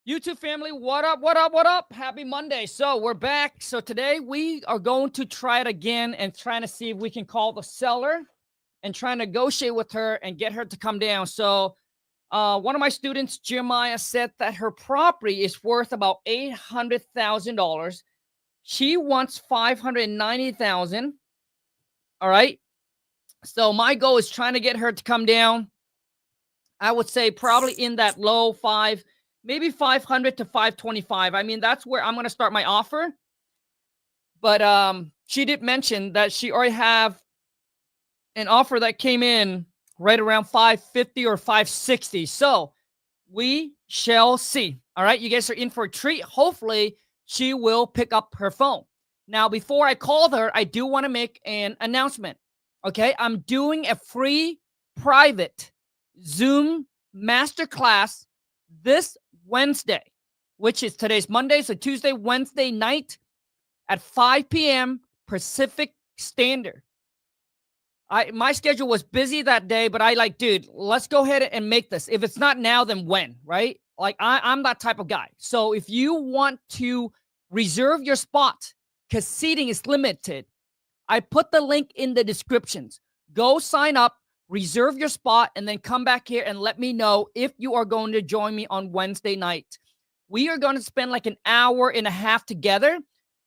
YouTube family, what up, what up, what up? Happy Monday. So we're back. So today we are going to try it again and trying to see if we can call the seller and try and negotiate with her and get her to come down. So one of my students, Jeremiah, said that her property is worth about $800,000. She wants $590,000. All right. So my goal is trying to get her to come down. I would say probably in that low five, maybe 500 to 525. I mean, that's where I'm going to start my offer. But she did mention that she already have an offer that came in right around 550 or 560. So we shall see. All right, you guys are in for a treat. Hopefully, she will pick up her phone. Now, before I call her, I do want to make an announcement. Okay, I'm doing a free private Zoom masterclass this Wednesday, which is today's Monday, so Tuesday, Wednesday night at 5 p.m. Pacific Standard. My schedule was busy that day, but I dude, let's go ahead and make this. If it's not now, then when, right? Like I'm that type of guy. So if you want to reserve your spot, because seating is limited, I put the link in the descriptions. Go sign up, reserve your spot, and then come back here and let me know if you are going to join me on Wednesday night. We are going to spend like an hour and a half together.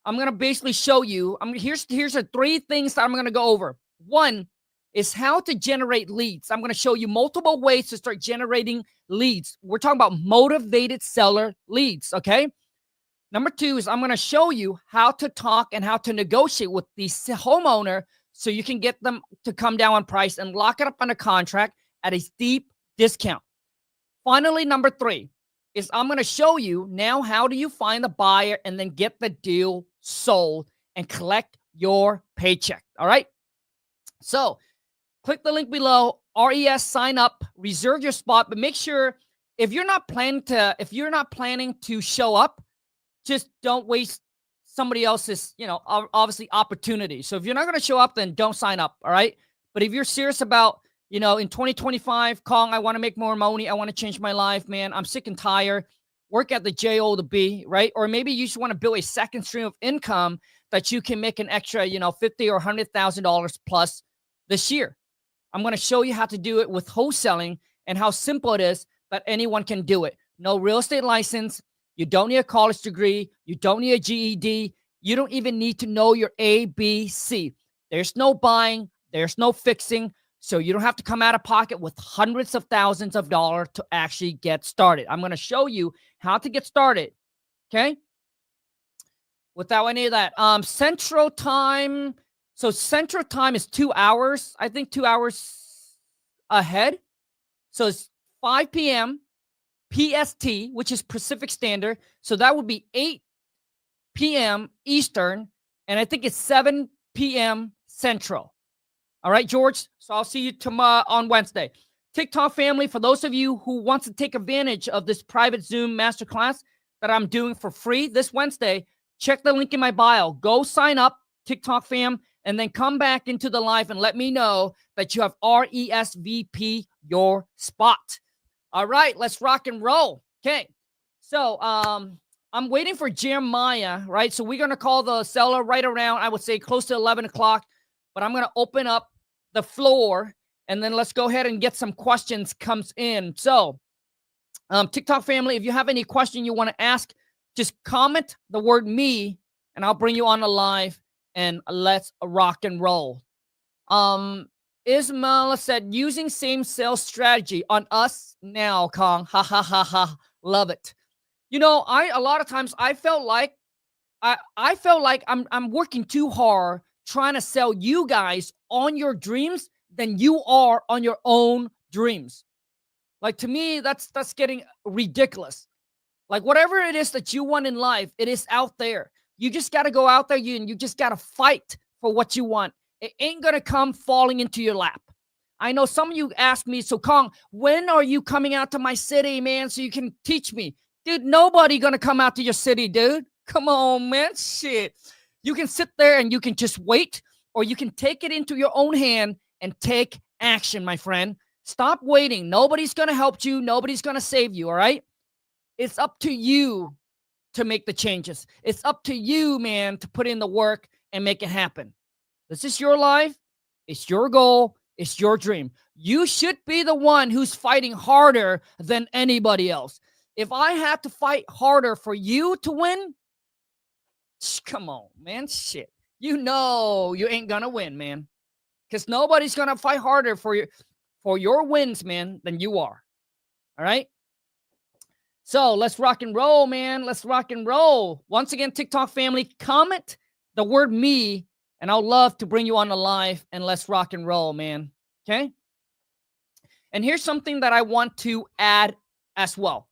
I'm going to basically show you. Here's the three things that I'm going to go over. One is how to generate leads. I'm going to show you multiple ways to start generating leads. We're talking about motivated seller leads, okay? Number two is I'm going to show you how to talk and how to negotiate with the homeowner so you can get them to come down on price and lock it up on a contract at a steep discount. Finally, number three is I'm going to show you now how do you find the buyer and then get the deal sold and collect your paycheck, all right? So click the link below, RES, sign up, reserve your spot, but make sure if you're not planning to show up, just don't waste somebody else's, obviously opportunity. So if you're not going to show up, then don't sign up, all right? But if you're serious about, in 2025, Kong, I want to make more money, I want to change my life, man, I'm sick and tired, work at the J-O to B, right? Or maybe you just want to build a second stream of income that you can make an extra, $50,000 or $100,000 plus this year. I'm going to show you how to do it with wholesaling and how simple it is that anyone can do it. No real estate license. You don't need a college degree. You don't need a GED. You don't even need to know your ABC. There's no buying. There's no fixing. So you don't have to come out of pocket with hundreds of thousands of dollars to actually get started. I'm going to show you how to get started. Okay? Without any of that. Central time. So Central time is 2 hours. I think 2 hours ahead. So it's 5 p.m. PST, which is Pacific Standard. So that would be 8 p.m. Eastern. And I think it's 7 p.m. Central. All right, George. So I'll see you tomorrow on Wednesday. TikTok family, for those of you who want to take advantage of this private Zoom masterclass that I'm doing for free this Wednesday, check the link in my bio. Go sign up, TikTok fam, and then come back into the live and let me know that you have RESVP your spot. All right, let's rock and roll. Okay, so I'm waiting for Jeremiah, right? So we're going to call the seller right around, I would say, close to 11 o'clock. But I'm going to open up the floor, and then let's go ahead and get some questions comes in. So TikTok family, if you have any question you want to ask, just comment the word me, and I'll bring you on the live, and let's rock and roll. Ismail said, using same sales strategy on us now, Kong. Ha, ha, ha, ha. Love it. A lot of times I felt like I'm working too hard trying to sell you guys on your dreams than you are on your own dreams. Like, to me, that's getting ridiculous. Like, whatever it is that you want in life, it is out there. You just got to go out there and you just got to fight for what you want. It ain't going to come falling into your lap. I know some of you ask me, so Kong, when are you coming out to my city, man, so you can teach me? Dude, nobody going to come out to your city, dude. Come on, man. Shit. You can sit there and you can just wait, or you can take it into your own hand and take action, my friend. Stop waiting. Nobody's going to help you. Nobody's going to save you, all right? It's up to you to make the changes. It's up to you, man, to put in the work and make it happen. This is your life. It's your goal. It's your dream. You should be the one who's fighting harder than anybody else. If I had to fight harder for you to win, come on, man. Shit. You know you ain't gonna win, man. Because nobody's gonna fight harder for your wins, man, than you are. All right? So let's rock and roll, man. Let's rock and roll. Once again, TikTok family, comment the word me, and I'll love to bring you on the live, and let's rock and roll, man. Okay? And here's something that I want to add as well.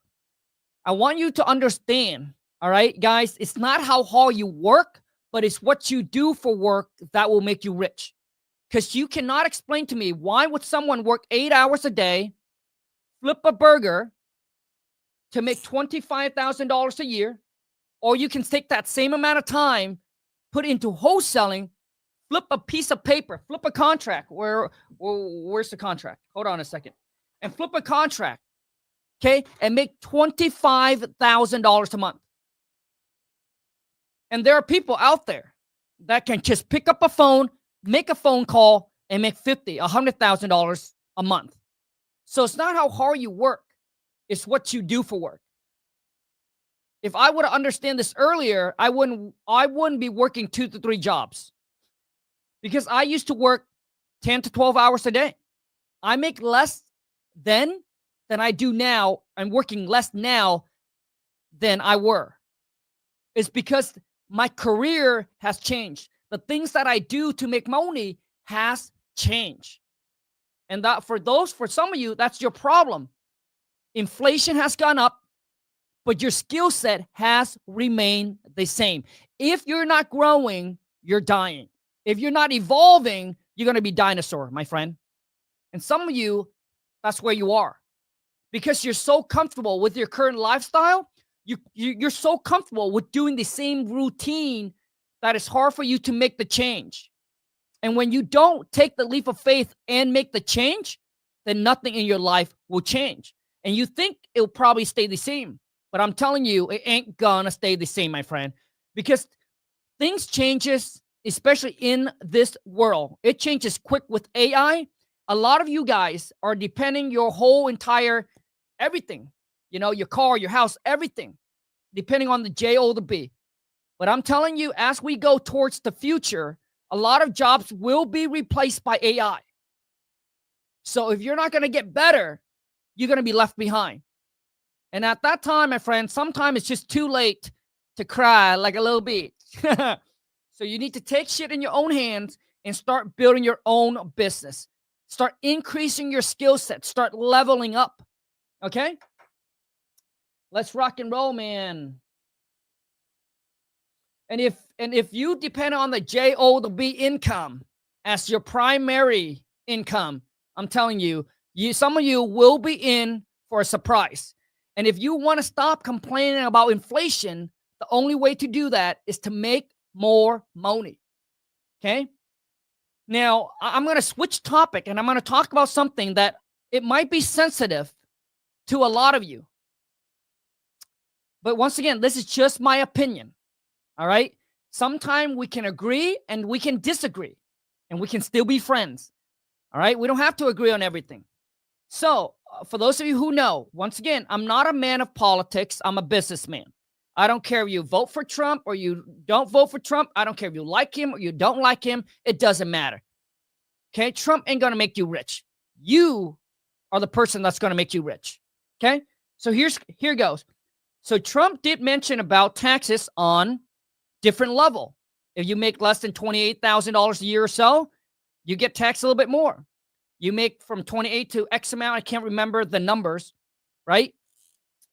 I want you to understand, all right, guys, it's not how hard you work, but it's what you do for work that will make you rich. Because you cannot explain to me why would someone work 8 hours a day, flip a burger to make $25,000 a year, or you can take that same amount of time, put it into wholesaling, flip a piece of paper, flip a contract. Where's the contract? Hold on a second. And flip a contract, okay, and make $25,000 a month. And there are people out there that can just pick up a phone, make a phone call, and make $50,000, $100,000 a month. So it's not how hard you work. It's what you do for work. If I would have understood this earlier, I wouldn't be working 2 to 3 jobs. Because I used to work 10 to 12 hours a day. I make less then than I do now. I'm working less now than I were. It's because my career has changed. The things that I do to make money has changed. And that for some of you, that's your problem. Inflation has gone up, but your skill set has remained the same. If you're not growing, you're dying. If you're not evolving, you're going to be dinosaur, my friend. And some of you, that's where you are. Because you're so comfortable with your current lifestyle, you're so comfortable with doing the same routine that it's hard for you to make the change. And when you don't take the leap of faith and make the change, then nothing in your life will change. And you think it'll probably stay the same. But I'm telling you, it ain't gonna stay the same, my friend. Because things changes, especially in this world. It changes quick with AI. A lot of you guys are depending your whole entire everything. You know, your car, your house, everything. Depending on the J or the B. But I'm telling you, as we go towards the future, a lot of jobs will be replaced by AI. So if you're not going to get better, you're going to be left behind. And at that time, my friend, sometimes it's just too late to cry like a little bitch. So you need to take shit in your own hands and start building your own business. Start increasing your skill set. Start leveling up. Okay? Let's rock and roll, man. And if you depend on the J-O, the B income as your primary income, I'm telling you, some of you will be in for a surprise. And if you want to stop complaining about inflation, the only way to do that is to make more money. Okay? Now, I'm going to switch topic and I'm going to talk about something that it might be sensitive to a lot of you. But once again, this is just my opinion. All right? Sometimes we can agree and we can disagree and we can still be friends. All right? We don't have to agree on everything. So, for those of you who know, once again, I'm not a man of politics. I'm a businessman. I don't care if you vote for Trump or you don't vote for Trump. I don't care if you like him or you don't like him. It doesn't matter. Okay? Trump ain't going to make you rich. You are the person that's going to make you rich. Okay? So here goes. So Trump did mention about taxes on different level. If you make less than $28,000 a year or so, you get taxed a little bit more. You make from 28 to X amount. I can't remember the numbers, right?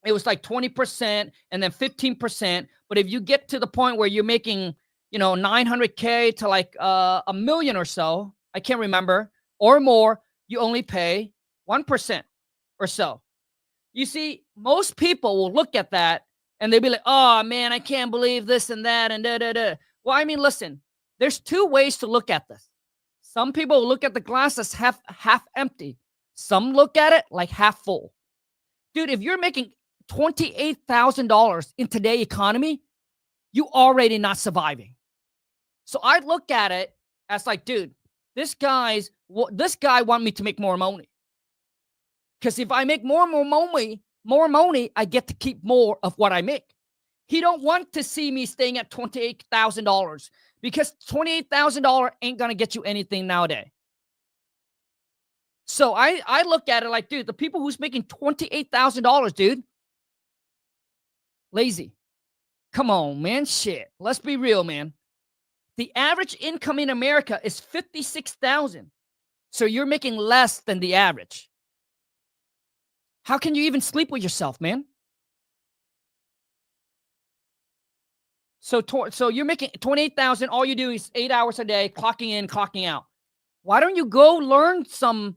It was like 20% and then 15%. But if you get to the point where you're making, 900K to like a million or so, I can't remember, or more, you only pay 1% or so. You see, most people will look at that and they'll be like, oh man, I can't believe this and that and da. Well, I mean, listen, there's two ways to look at this. Some people look at the glass as half empty. Some look at it like half full. Dude, if you're making $28,000 in today's economy, you already not surviving. So I look at it as like, dude, this guy want me to make more money. Because if I make more money, I get to keep more of what I make. He don't want to see me staying at $28,000 because $28,000 ain't gonna get you anything nowadays. So I look at it like, dude, the people who's making $28,000, dude, lazy. Come on, man, shit. Let's be real, man. The average income in America is $56,000. So you're making less than the average. How can you even sleep with yourself, man? So you're making $28,000. All you do is 8 hours a day, clocking in, clocking out. Why don't you go learn some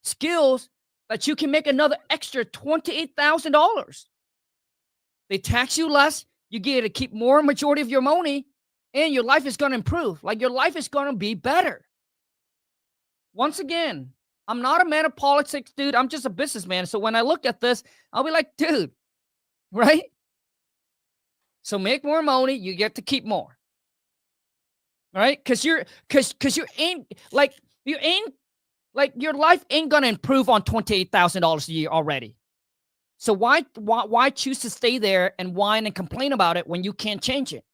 skills that you can make another extra $28,000? They tax you less. You get to keep more majority of your money, and your life is going to improve. Like, your life is going to be better. Once again, I'm not a man of politics, dude. I'm just a businessman. So when I look at this, I'll be like, dude, right? So make more money, you get to keep more. All right? Because your life ain't gonna improve on $28,000 a year already. So why choose to stay there and whine and complain about it when you can't change it?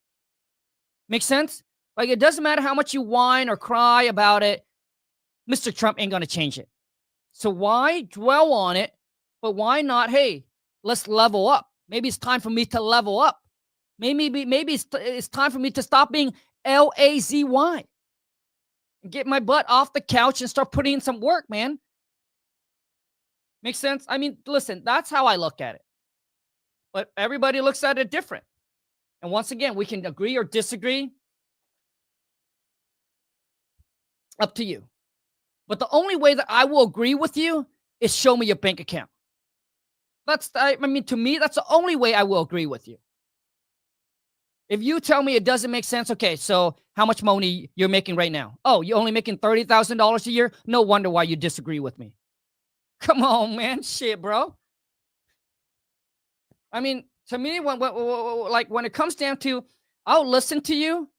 Make sense? Like, it doesn't matter how much you whine or cry about it. Mr. Trump ain't gonna change it. So why dwell on it? But why not, hey, let's level up. Maybe it's time for me to level up. Maybe it's time for me to stop being lazy and get my butt off the couch and start putting in some work, man. Makes sense? I mean, listen, that's how I look at it. But everybody looks at it different. And once again, we can agree or disagree. Up to you. But the only way that I will agree with you is show me your bank account. To me, that's the only way I will agree with you. If you tell me it doesn't make sense, okay, so how much money you're making right now? Oh, you're only making $30,000 a year? No wonder why you disagree with me. Come on, man. Shit, bro. I mean, to me, when it comes down to, I'll listen to you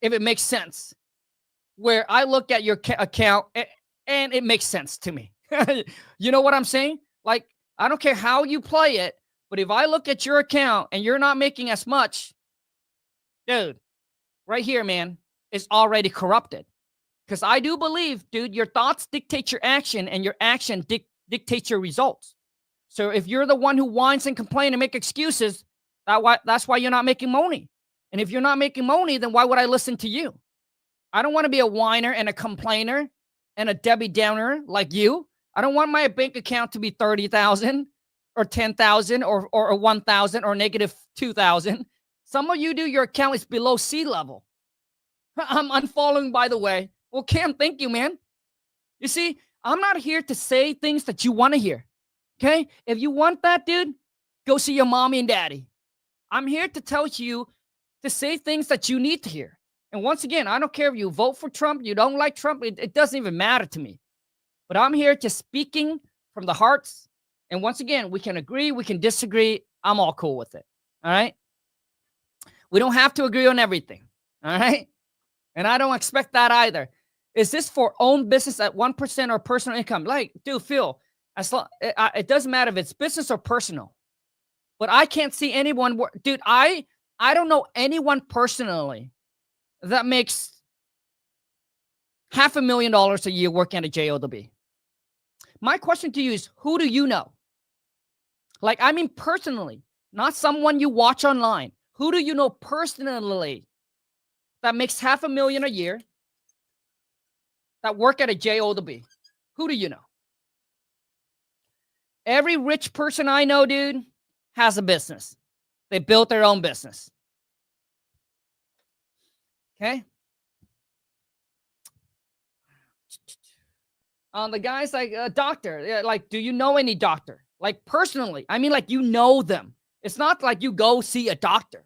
if it makes sense. Where I look at your account and it makes sense to me. You know what I'm saying? Like, I don't care how you play it, but if I look at your account and you're not making as much, dude, right here, man, is already corrupted. Because I do believe, dude, your thoughts dictate your action, and your action dictates your results. So if you're the one who whines and complains and make excuses, that's why you're not making money. And if you're not making money, then why would I listen to you? I don't want to be a whiner and a complainer and a Debbie Downer like you. I don't want my bank account to be 30,000 or 10,000 or 1,000 or negative 2,000. Some of you do, your account is below sea level. I'm unfollowing, by the way. Well, Cam, thank you, man. You see, I'm not here to say things that you want to hear. Okay? If you want that, dude, go see your mommy and daddy. I'm here to tell you to say things that you need to hear. And once again, I don't care if you vote for Trump, you don't like Trump, it doesn't even matter to me. But I'm here to speaking from the hearts. And once again, we can agree, we can disagree. I'm all cool with it. All right? We don't have to agree on everything. All right? And I don't expect that either. Is this for own business at 1% or personal income? Like, dude, Phil, it doesn't matter if it's business or personal. But I can't see anyone, dude, I don't know anyone personally that makes $500,000 a year working at a job. My question to you is, who do you know? Like, I mean personally, not someone you watch online. Who do you know personally that makes $500,000 a year that work at a job? Who do you know? Every rich person I know, dude, has a business. They built their own business. Okay? The guy's like a doctor. Like, do you know any doctor? Like, personally. I mean, like, you know them. It's not like you go see a doctor.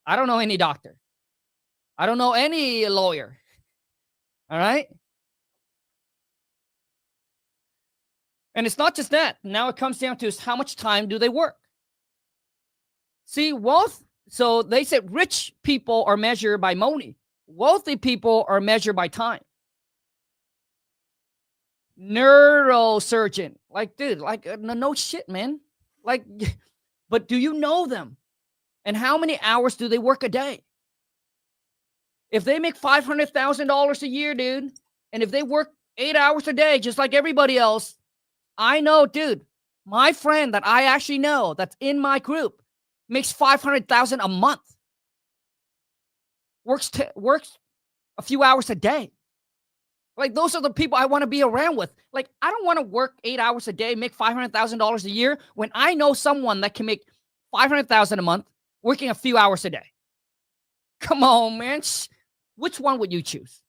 I don't know any doctor. I don't know any lawyer. All right? And it's not just that. Now it comes down to is how much time do they work? See, wealth. So they said rich people are measured by money. Wealthy people are measured by time. Neurosurgeon. Like, dude, like, no shit, man. Like, but do you know them? And how many hours do they work a day? If they make $500,000 a year, dude, and if they work 8 hours a day, just like everybody else, I know, dude, my friend that I actually know that's in my group makes 500,000 a month. Works a few hours a day. Like, those are the people I want to be around with. Like, I don't want to work 8 hours a day, make $500,000 a year when I know someone that can make 500,000 a month working a few hours a day. Come on, man. Which one would you choose?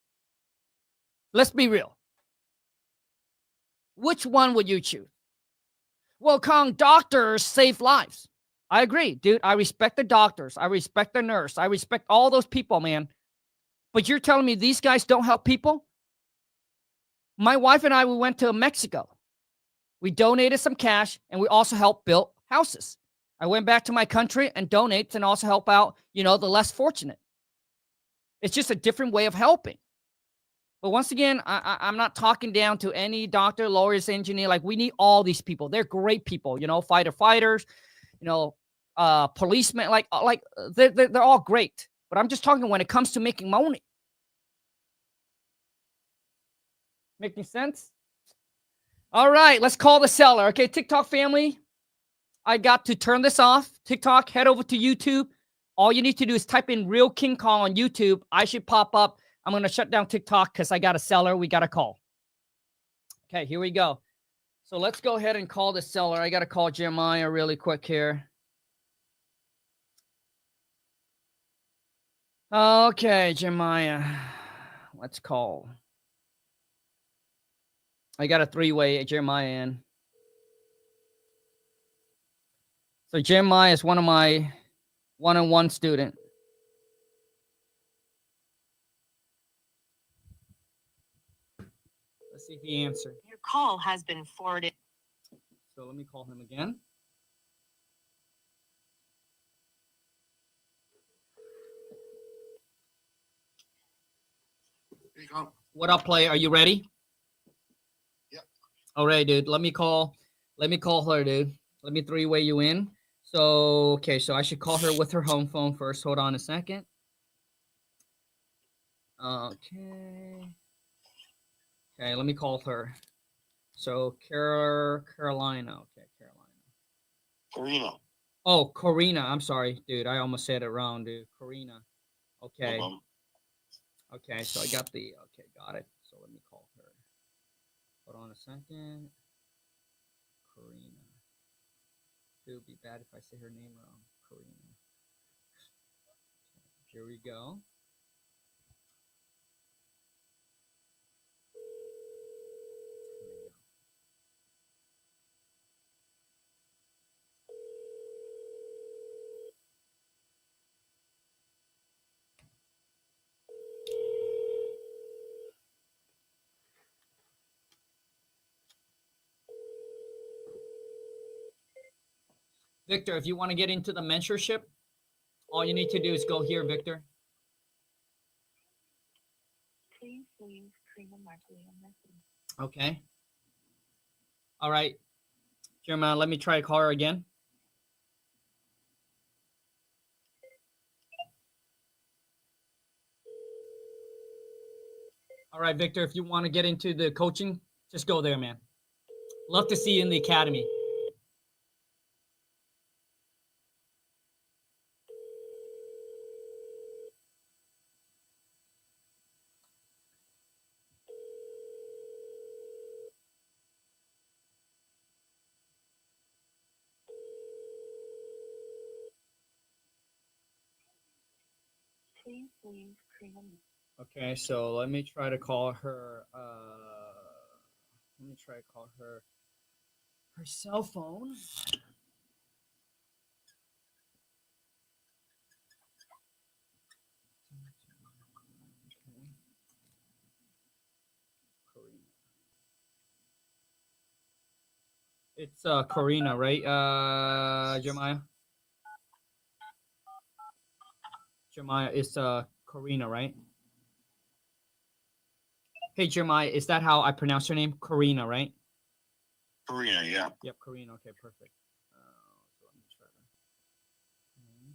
Let's be real. Which one would you choose? Well, Kong, doctors save lives. I agree, dude. I respect the doctors. I respect the nurse. I respect all those people, man. But you're telling me these guys don't help people? My wife and I, we went to Mexico. We donated some cash, and we also helped build houses. I went back to my country and donate and also help out, the less fortunate. It's just a different way of helping. But once again, I'm not talking down to any doctor, lawyers, engineer. Like, we need all these people. They're great people, fighters, policemen. Like they're all great. But I'm just talking when it comes to making money. Making sense? All right, let's call the seller. Okay, TikTok family, I got to turn this off. TikTok, head over to YouTube. All you need to do is type in Real King Kong on YouTube. I should pop up. I'm going to shut down TikTok because I got a seller. We got a call. Okay, here we go. So let's go ahead and call the seller. I got to call Jeremiah really quick here. Okay, Jeremiah. Let's call. I got a three-way Jeremiah in. So Jeremiah is one of my one-on-one student. Let's see if he answers. Your call has been forwarded. So let me call him again. Here you go. What up, play? Are you ready? Yep. All right, dude. Let me call her, dude. Let me three-way you in. So, okay, so I should call her with her home phone first. Hold on a second. Okay. Okay, let me call her. So, Carolina. Okay, Karina. Oh, Corina. I'm sorry, dude. I almost said it wrong, dude. Corina. Okay. Okay, so I got it. So let me call her. Hold on a second. Corina. It would be bad if I say her name wrong. Corina. Here we go. Victor, if you want to get into the mentorship, all you need to do is go here, Victor. Please leave Karina Markley a message. Okay. All right. Jeremiah, let me try to call her again. All right, Victor, if you want to get into the coaching, just go there, man. Love to see you in the academy. Please leave Karina. Okay, so let me try to call her. Let me try to call her cell phone. It's Corina, right? Jeremiah. Jeremiah, it's Karina, right? Hey, Jeremiah, is that how I pronounce your name? Karina, right? Karina, yeah. Yep, Karina. Okay, perfect. So let me try that. Okay.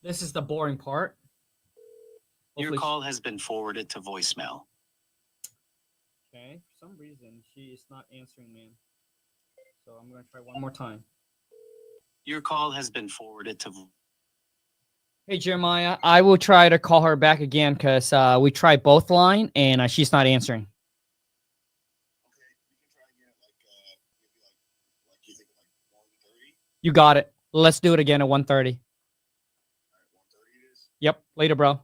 This is the boring part. Your Hopefully call has been forwarded to voicemail. Okay, for some reason she is not answering, man. So I'm gonna try one more time. Your call has been forwarded to. Hey, Jeremiah, I will try to call her back again because we tried both line and she's not answering. Okay, we can try again at maybe you think like 1:30. You got it. Let's do it again at 1:30. All right, 1:30 it is. Yep. Later, bro.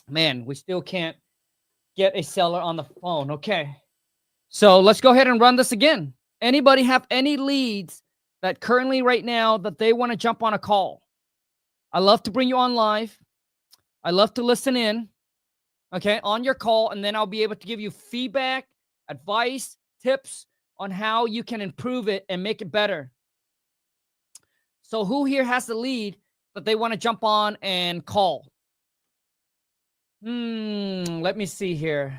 Man, we still can't get a seller on the phone. Okay. So let's go ahead and run this again. Anybody have any leads that currently right now that they want to jump on a call? I love to bring you on live. I love to listen in, okay, on your call, and then I'll be able to give you feedback, advice, tips on how you can improve it and make it better. So who here has the lead that they want to jump on and call? Let me see here.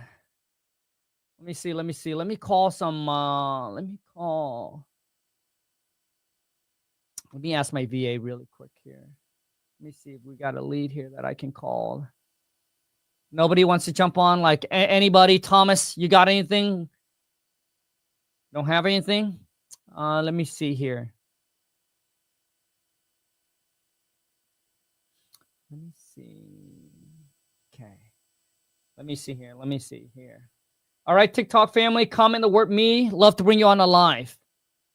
Let me see. Let me call some, let me ask my VA really quick here. Let me see if we got a lead here that I can call. Nobody wants to jump on? Like anybody? Thomas, you got anything? Don't have anything? Let me see here. Let me see. Okay. Let me see here. All right, TikTok family, comment the word me. Love to bring you on a live.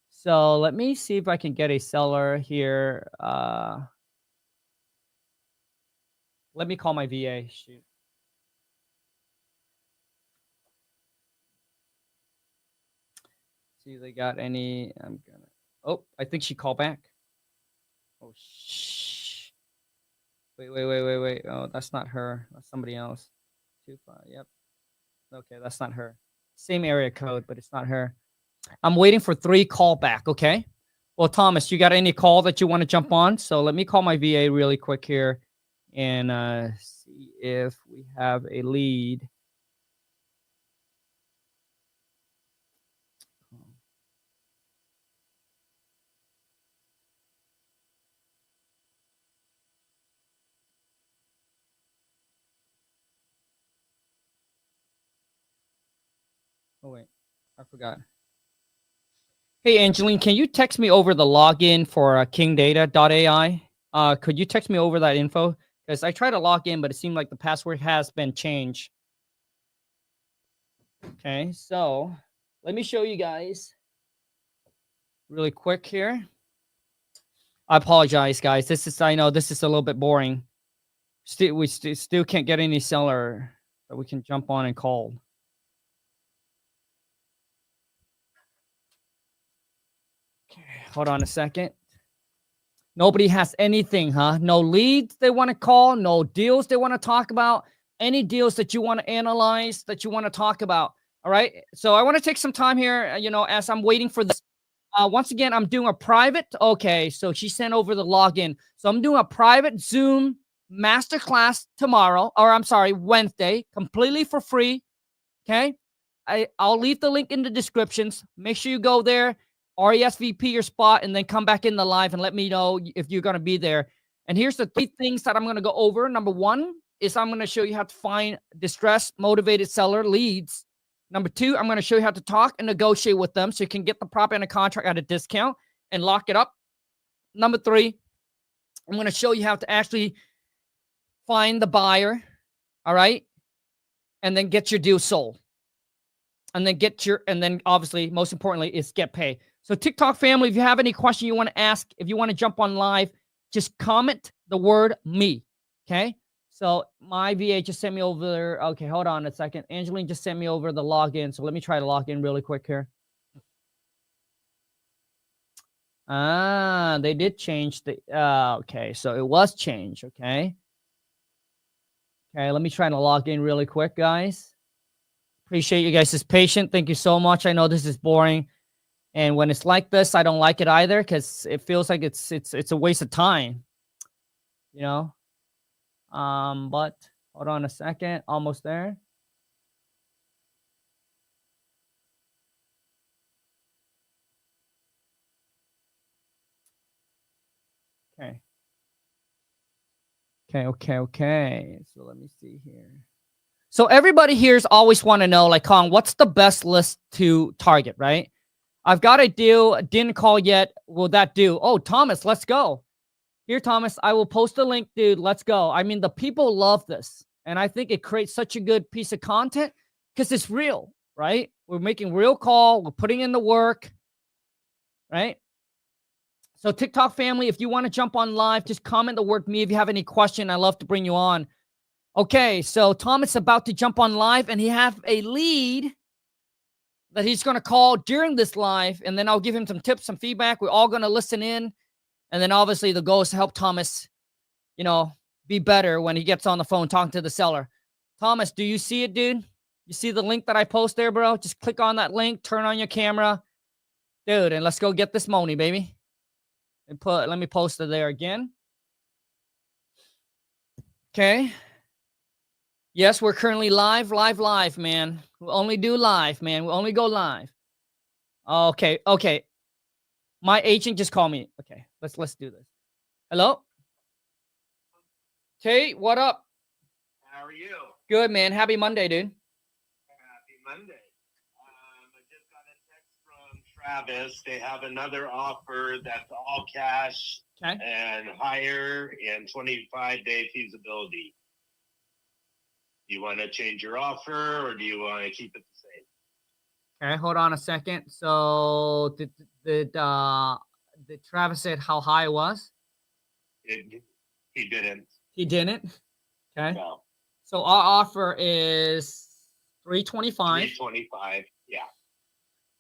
So let me see if I can get a seller here. Let me call my VA. Shoot. See if they got any. Oh, I think she called back. Oh, shh. Wait. Oh, that's not her. That's somebody else. 25. Yep. Okay, that's not her. Same area code, but it's not her. I'm waiting for 3 call back. Okay. Well, Thomas, you got any call that you want to jump on? So let me call my VA really quick here and see if we have a lead. Oh, wait. I forgot. Hey, Angeline, can you text me over the login for kingdata.ai? Could you text me over that info? Because I tried to log in, but it seemed like the password has been changed. Okay, so let me show you guys really quick here. I apologize, guys. I know this is a little bit boring. We still can't get any seller that we can jump on and call. Okay, hold on a second. Nobody has anything, huh? No leads they want to call, no deals they want to talk about, any deals that you want to analyze, that you want to talk about. All right. So I want to take some time here, as I'm waiting for this. Once again, I'm doing a private. Okay. So she sent over the login. So I'm doing a private Zoom masterclass tomorrow, or I'm sorry, Wednesday, completely for free. Okay. I'll leave the link in the descriptions. Make sure you go there. RESVP your spot and then come back in the live and let me know if you're going to be there. And here's the 3 things that I'm going to go over. Number 1 is I'm going to show you how to find distressed, motivated seller leads. Number 2, I'm going to show you how to talk and negotiate with them so you can get the prop and a contract at a discount and lock it up. Number 3, I'm going to show you how to actually find the buyer, all right, and then get your deal sold. And then obviously, most importantly, is get paid. So TikTok family, if you have any question you want to ask, if you want to jump on live, just comment the word me. Okay. So my VA just sent me over. Okay, hold on a second. Angeline just sent me over the login. So let me try to log in really quick here. They did change the, okay. So it was changed. Okay. Okay. Let me try to log in really quick, guys. Appreciate you guys' patience. Thank you so much. I know this is boring. And when it's like this, I don't like it either because it feels like it's a waste of time, you know. But hold on a second, almost there. Okay. Okay. So let me see here. So everybody here's always want to know, like, Kong, what's the best list to target, right? I've got a deal, didn't call yet. Will that do? Oh, Thomas, let's go. Here, Thomas, I will post the link, dude. Let's go. I mean, the people love this. And I think it creates such a good piece of content because it's real, right? We're making real call. We're putting in the work, right? So TikTok family, if you want to jump on live, just comment the word me if you have any question. I love to bring you on. Okay, so Thomas is about to jump on live, and he have a lead that he's going to call during this live, and then I'll give him some tips, some feedback. We're all going to listen in, and then obviously the goal is to help Thomas, you know, be better when he gets on the phone talking to the seller. Thomas, do you see it, dude? You see the link that I post there, bro? Just click on that link, turn on your camera, dude, and let's go get this money, baby. And let me post it there again. Okay. Yes, we're currently live, man. We'll only do live, man. We'll only go live. Okay. My agent just called me. Okay, let's do this. Hello? Tate, what up? How are you? Good, man. Happy Monday, dude. Happy Monday. I just got a text from Travis. They have another offer that's all cash Okay. and higher and 25-day feasibility. Do you want to change your offer or do you want to keep it the same? Okay, hold on a second. So did Travis said how high it was? He didn't. He didn't. Okay. No. So our offer is 325. 325. Yeah.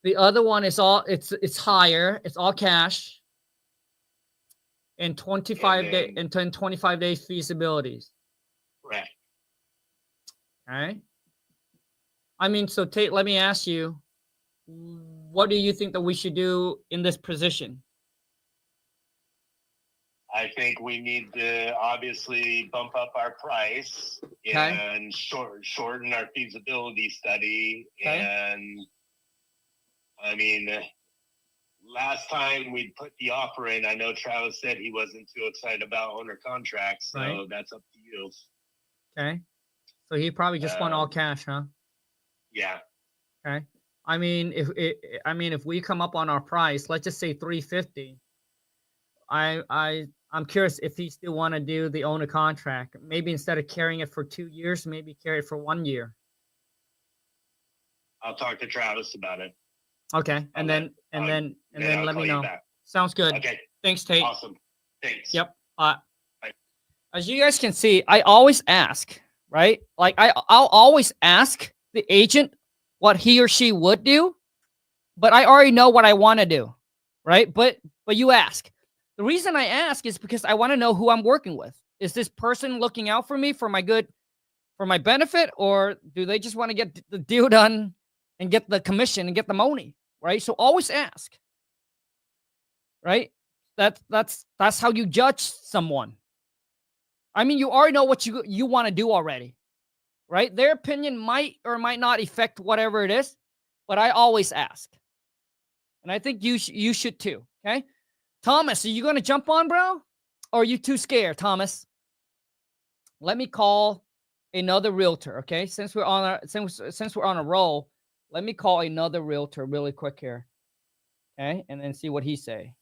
The other one is it's higher. It's all cash. And 25 days feasibilities. Correct. Okay. I mean, so Tate, let me ask you, what do you think that we should do in this position? I think we need to obviously bump up our price and shorten our feasibility study. Okay. And I mean, last time we put the offer in, I know Travis said he wasn't too excited about owner contracts, so that's up to you. Okay. So he probably just want all cash, huh? Yeah. Okay. I mean, if we come up on our price, let's just say 350. I'm curious if he still want to do the owner contract. Maybe instead of carrying it for 2 years, maybe carry it for 1 year. I'll talk to Travis about it. Okay. And then let me know. Sounds good. Okay. Thanks, Tate. Awesome. Thanks. Yep. Bye. As you guys can see, I always ask, right? Like I'll always ask the agent what he or she would do, but I already know what I want to do, right? But you ask. The reason I ask is because I want to know who I'm working with. Is this person looking out for me for my benefit, or do they just want to get the deal done and get the commission and get the money, right? So always ask, right? That's how you judge someone. I mean, you already know what you want to do already, right? Their opinion might or might not affect whatever it is, but I always ask. And I think you should too, okay? Thomas, are you going to jump on, bro? Or are you too scared, Thomas? Let me call another realtor, okay? Since we're on a roll, let me call another realtor really quick here, okay? And then see what he say.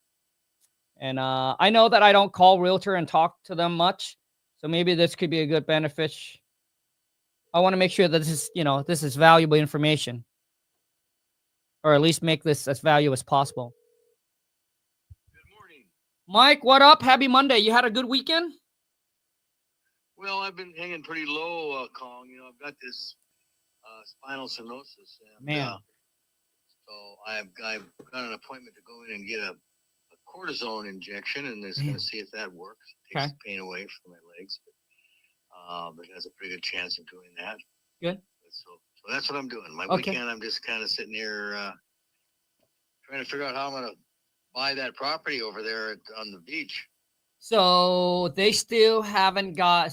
And I know that I don't call realtor and talk to them much, so maybe this could be a good benefit. I want to make sure that this is valuable information, or at least make this as valuable as possible. Good morning. Mike, what up? Happy Monday. You had a good weekend? Well, I've been hanging pretty low, Kong. You know, I've got this spinal stenosis. And, Man. so I've got an appointment to go in and get a cortisone injection, and it's going to see if that works. It takes the pain away from my legs. But it has a pretty good chance of doing that. Good. So that's what I'm doing. My Okay. weekend, I'm just kind of sitting here trying to figure out how I'm gonna buy that property over there on the beach. So they still haven't got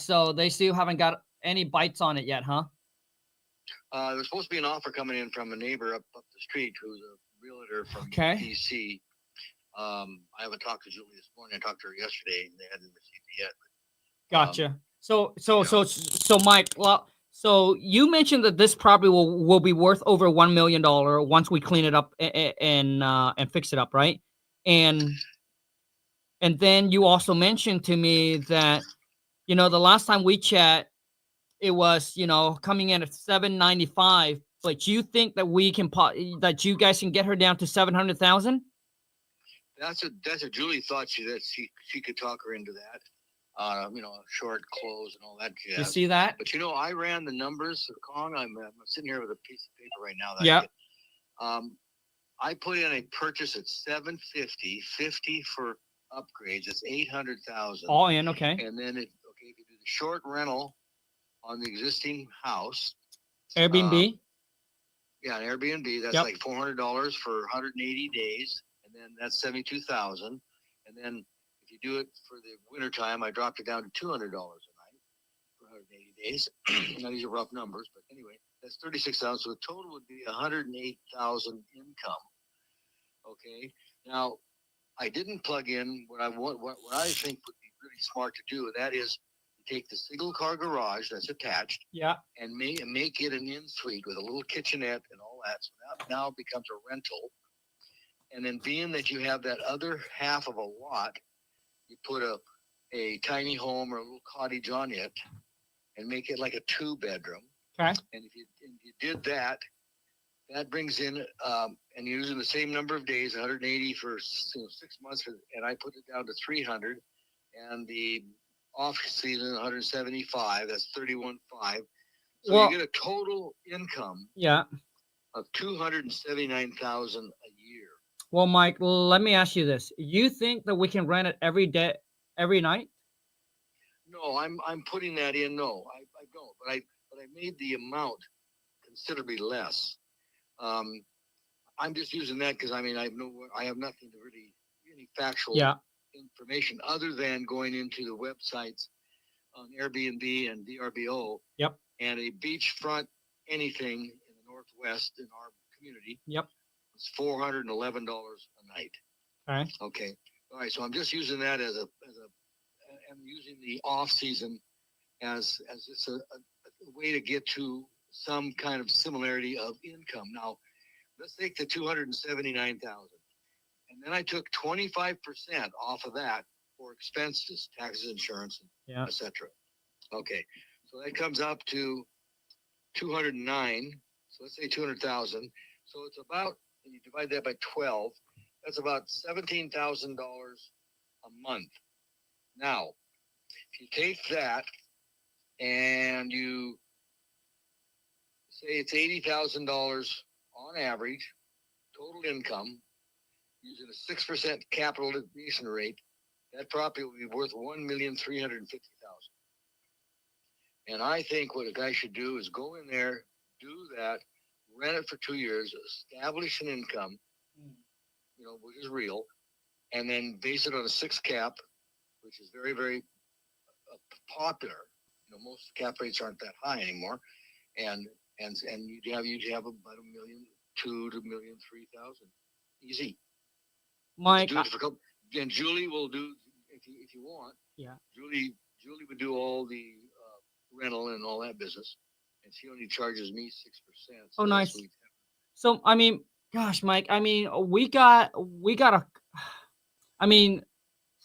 any bites on it yet, huh? There's supposed to be an offer coming in from a neighbor up the street who's a realtor from Okay. DC. I haven't talked to Julie this morning. I talked to her yesterday, and they hadn't received it yet. Gotcha. So yeah. Mike, well, so you mentioned that this property will be worth over $1 million once we clean it up and fix it up, right? And then you also mentioned to me that, you know, the last time we chat, it was, you know, coming in at 795, but you think that that you guys can get her down to 700,000? That's what Julie thought she could talk her into that. You know, short close and all that jazz. You see that? But you know, I ran the numbers. Kong, I'm sitting here with a piece of paper right now. I put in a purchase at 750, 50 for upgrades. It's 800,000. All in, okay. And then if you do the short rental on the existing house, Airbnb. Yeah, an Airbnb. That's like $400 for 180 days, and then that's 72,000. And then if you do it for the winter time, I dropped it down to $200 a night for 180 days. Now these are rough numbers, but anyway, that's 36,000. So the total would be 108,000 income. Okay. Now, I didn't plug in what I think would be really smart to do, and that is take the single car garage that's attached, and make it an in-suite with a little kitchenette and all that. So that now becomes a rental. And then, being that you have that other half of a lot, you put a tiny home or a little cottage on it, and make it like a 2-bedroom. Okay. And if you did that, that brings in, and using the same number of days, 180 for 6 months, and I put it down to 300, and the off season 175. That's 31.5. So you get a total income, of 279,000 a year. Well, Mike, let me ask you this: you think that we can rent it every day, every night? No, I'm putting that in. No, I don't. But I made the amount considerably less. I'm just using that because I have nothing to any factual information other than going into the websites on Airbnb and VRBO. And a beachfront anything in the Northwest in our community. It's $411 a night. Okay. All right. So I'm just using that I'm using the off season as just a way to get to some kind of similarity of income. Now, let's take the 279,000, and then I took 25% off of that for expenses, taxes, insurance, etc. Okay, so that comes up to 209. So let's say 200,000. So it's about, when you divide that by 12, that's about $17,000 a month. Now, if you take that and you say it's $80,000 on average, total income, using a 6% capitalization rate, that property will be worth $1,350,000. And I think what a guy should do is go in there, do that, rent it for 2 years, establish an income, which is real, and then base it on a 6 cap, which is very, very popular. Most cap rates aren't that high anymore, and you'd have about $1.2 million to $1.3 million, easy. Mike, and Julie will do if you want. Julie would do all the rental and all that business, and she only charges me 6%. So nice. So I mean, gosh, Mike, I mean, we got a. I mean,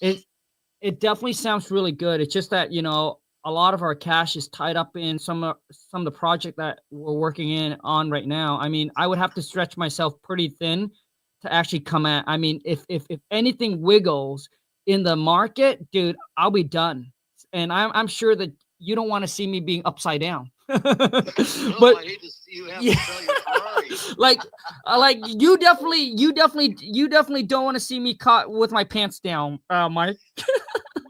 it definitely sounds really good. It's just that a lot of our cash is tied up in some of the project that we're working on right now. I mean, I would have to stretch myself pretty thin to actually come at. I mean, if anything wiggles in the market, dude, I'll be done. And I'm sure that you don't want to see me being upside down. But I hate to see you have to sell your Ferrari. like you definitely don't want to see me caught with my pants down, Mike.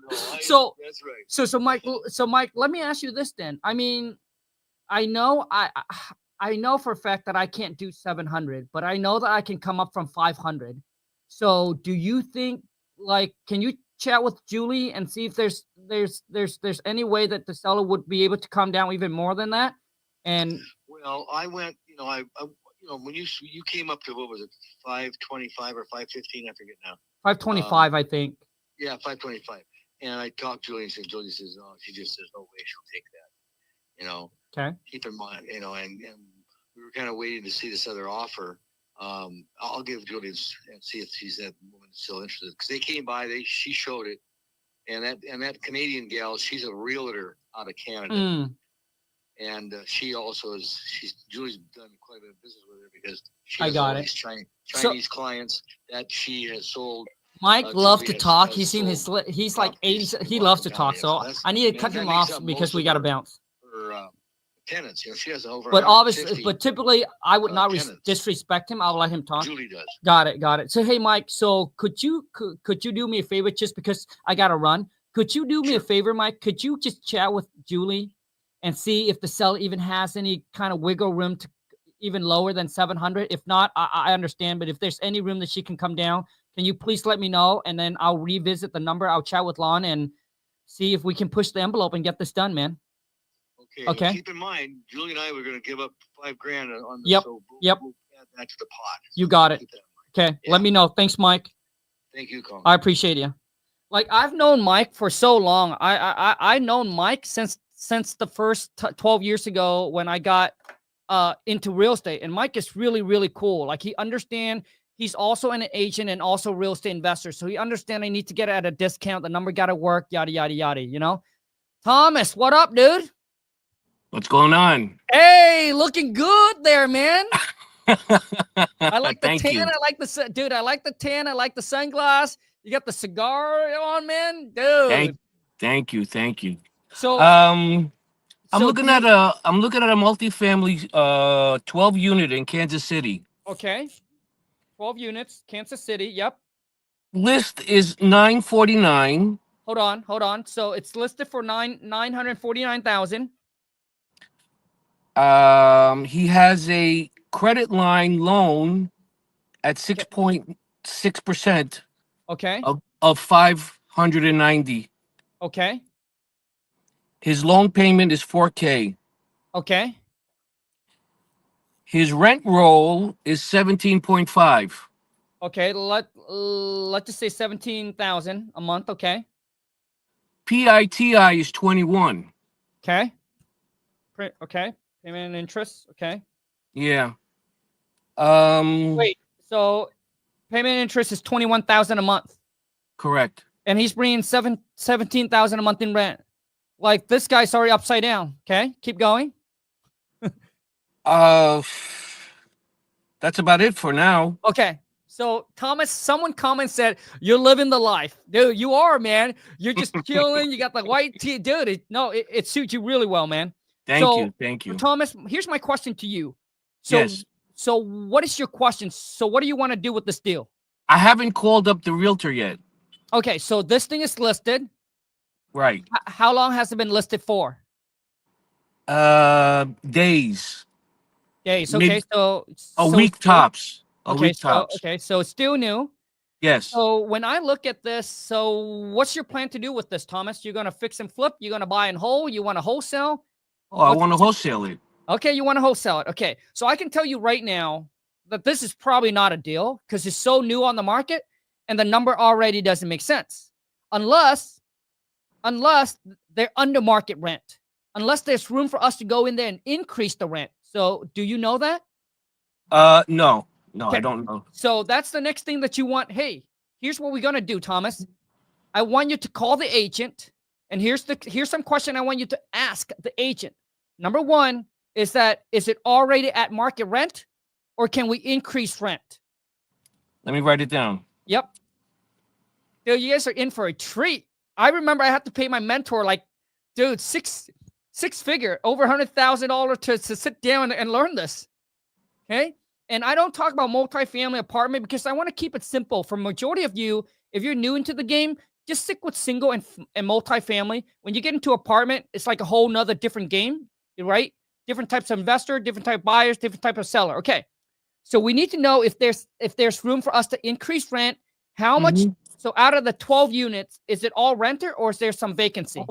That's right. So Mike, let me ask you this then. I mean, I know I know for a fact that I can't do 700, but I know that I can come up from 500. So do you think, like, can you chat with Julie and see if there's any way that the seller would be able to come down even more than that? And Well, I went, when you came up to, what was it, 525 or 515, I forget now. 525, I think. Yeah, 525. And I talked to Julie and said, Julie says, oh, she just says, no way she'll take that. Okay. Keep in mind, and we were kind of waiting to see this other offer. I'll give Julie and see if she's that woman still interested, because they came by, she showed it, and that Canadian gal, she's a realtor out of Canada, and she also Julie's done quite a bit of business with her because she has all these Chinese clients that she has sold. Mike loves to talk. He's like 80. He loves to talk. So I need to cut him off because we got to bounce. Her tenants, she has over. But obviously, but typically, I would not disrespect him. I'll let him talk. Julie does. Got it. So hey, Mike. So could you do me a favor, just because I got to run? Could you do me a favor, Mike? Could you just chat with Julie and see if the seller even has any kind of wiggle room to even lower than 700? If not, I understand. But if there's any room that she can come down, can you please let me know? And then I'll revisit the number. I'll chat with Lon and see if we can push the envelope and get this done, man. Okay. Well, keep in mind, Julie and I were going to give up $5,000 on this. Yep. So we'll add that to the pot. You got it. Okay. Yeah. Let me know. Thanks, Mike. Thank you, Colin. I appreciate you. Like, I've known Mike for so long. I known Mike since the first 12 years ago when I got into real estate. And Mike is really, really cool. Like, he understands. He's also an agent and also real estate investor. So he understands I need to get it at a discount. The number got to work, yada, yada, yada, Thomas, what up, dude? What's going on? Hey, looking good there, man. I like the tan. You. I like the dude. I like the tan. I like the sunglass. You got the cigar on, man, dude. Thank you. So, I'm looking at a multifamily 12 unit in Kansas City. Okay. 12 units, Kansas City. Yep. List is $949. Hold on. So it's listed for $949,000. He has a credit line loan at 6.6%. Okay. Of 590. Okay. His loan payment is $4,000. Okay. His rent roll is 17.5. Okay, let's just say 17,000 a month. Okay. PITI is 21. Okay. Okay. Payment and interest. Okay. Yeah. Wait. So payment and interest is 21,000 a month. Correct. And he's bringing 17,000 a month in rent. Like, this guy's already upside down. Okay, keep going. That's about it for now. Okay. So, Thomas, someone said, you're living the life. Dude, you are, man. You're just chilling. You got the white tee. Dude, it suits you really well, man. Thank you. So, Thomas, here's my question to you. So, yes. So what is your question? So what do you want to do with this deal? I haven't called up the realtor yet. Okay, so this thing is listed. Right. How long has it been listed for? Days. Days. Okay, so a week tops. Okay, so it's still new. Yes. So when I look at this, so what's your plan to do with this, Thomas? You're gonna fix and flip? You're gonna buy and hold? You want to wholesale? Oh, I want to wholesale it. Okay, you want to wholesale it. Okay, so I can tell you right now that this is probably not a deal because it's so new on the market and the number already doesn't make sense. Unless they're under market rent. Unless there's room for us to go in there and increase the rent. So do you know that? No, okay. I don't know. So that's the next thing that you want. Hey, here's what we're going to do, Thomas. I want you to call the agent. And here's some question I want you to ask the agent. Number one is it already at market rent or can we increase rent? Let me write it down. Yep. Dude, you guys are in for a treat. I remember I had to pay my mentor six figure, over $100,000 to sit down and learn this. Okay. And I don't talk about multifamily apartment because I want to keep it simple. For majority of you, if you're new into the game, just stick with single and multifamily. When you get into apartment, it's like a whole nother different game, right? different types of investor, different type of buyers, different type of seller. Okay. So we need to know if there's room for us to increase rent. How much? Mhm. So out of the 12 units, is it all renter or is there some vacancy?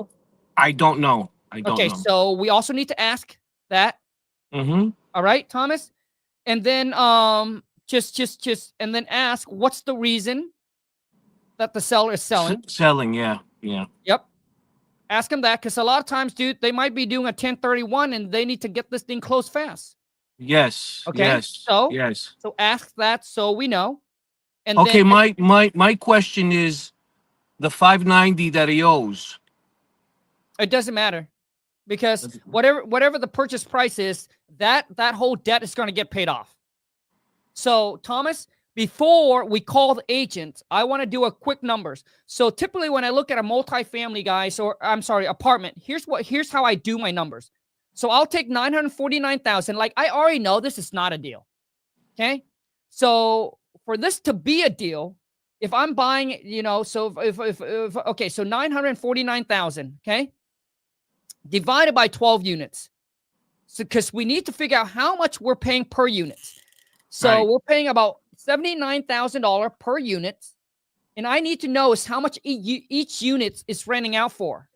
I don't know. I don't Okay, know. so we also need to ask that. Mm-hmm. All right, Thomas, and then just and then ask what's the reason that the seller is selling. Selling, yeah. Yeah. Yep. Ask them that, because a lot of times, dude, they might be doing a 1031 and they need to get this thing closed fast. Yes. Okay. Yes. So yes. so ask that so we know. And Okay, then, my question is the 590 that he owes. it doesn't matter, because whatever the purchase price is, that whole debt is going to get paid off. So Thomas, before we call the agent, I want to do a quick numbers. So typically when I look at a multifamily, guys, or I'm sorry, apartment, here's how I do my numbers. So I'll take 949,000. Like, I already know this is not a deal. Okay. So for this to be a deal, if I'm buying, so if okay, so 949,000, okay, divided by 12 units. So, because we need to figure out how much we're paying per unit. So Right. we're paying about $79,000 per unit. And I need to know is how much each unit is renting out for.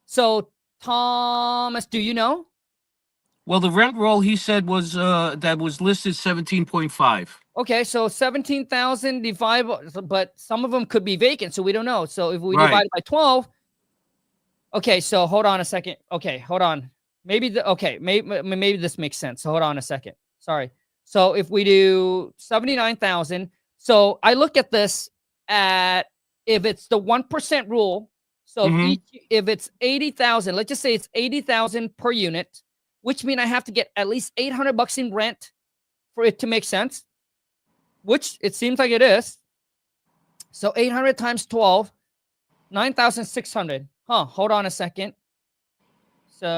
So Thomas, do you know? Well, the rent roll he said was that was listed 17.5. Okay, so 17,000 divided, but some of them could be vacant, so we don't know. So if we Right. divide it by 12, okay, so hold on a second. Okay, hold on. Maybe maybe this makes sense. So hold on a second. Sorry. So if we do 79,000, so I look at this at, if it's the 1% rule. So Mhm. if it's 80,000, let's just say it's 80,000 per unit, which means I have to get at least $800 in rent for it to make sense, which it seems like it is. So 800 times 12, 9,600. Hold on a second. So,